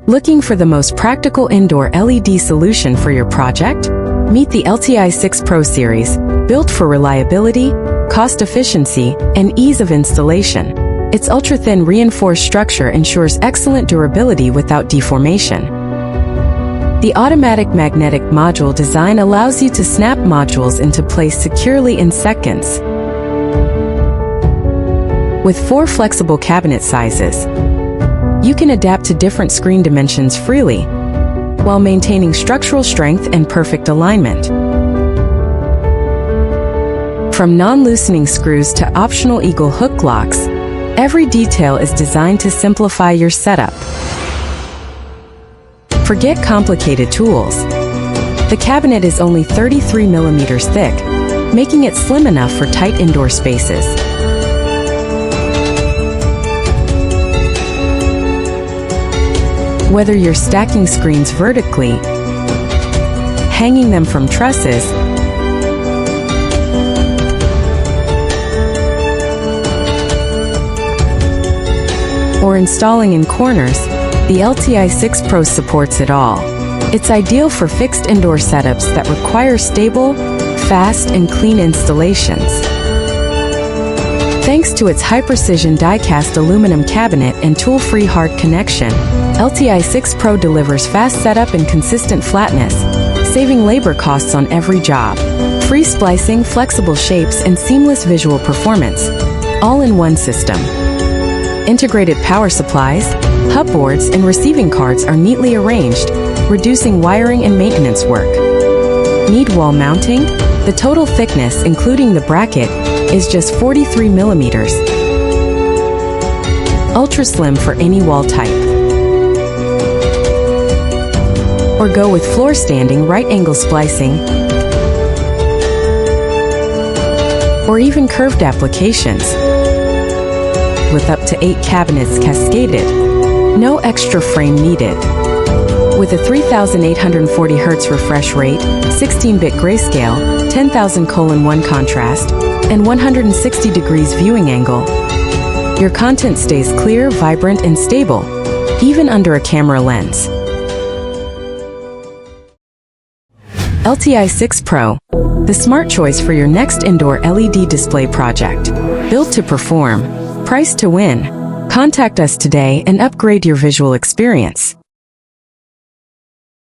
Looking for the most practical indoor LED solution for your project? Meet the LTI6-PRO Series, built for reliability, cost efficiency, and ease of installation. Its ultra-thin reinforced structure ensures excellent durability without deformation. The automatic magnetic module design allows you to snap modules into place securely in seconds. With 4 flexible cabinet sizes, you can adapt to different screen dimensions freely, while maintaining structural strength and perfect alignment. From non-loosening screws to optional eagle hook locks, every detail is designed to simplify your setup. Forget complicated tools. The cabinet is only 33 millimeters thick, making it slim enough for tight indoor spaces. Whether you're stacking screens vertically, hanging them from trusses, or installing in corners, the LTI6-PRO supports it all. It's ideal for fixed indoor setups that require stable, fast, and clean installations. Thanks to its high-precision die-cast aluminum cabinet and tool-free hard connection, LTI6-PRO delivers fast setup and consistent flatness, saving labor costs on every job. Free splicing, flexible shapes, and seamless visual performance, all in one system. Integrated power supplies, hub boards, and receiving cards are neatly arranged, reducing wiring and maintenance work. Need wall mounting? The total thickness, including the bracket, is just 43 millimeters. Ultra slim for any wall type. Or go with floor standing right angle splicing, or even curved applications. With up to 8 cabinets cascaded, no extra frame needed. With a 3840 Hz refresh rate, 16-bit grayscale, 10,000:1 contrast, and 160 degrees viewing angle, your content stays clear, vibrant, and stable, even under a camera lens. LTI6-PRO, the smart choice for your next indoor LED display project. Built to perform, priced to win. Contact us today and upgrade your visual experience.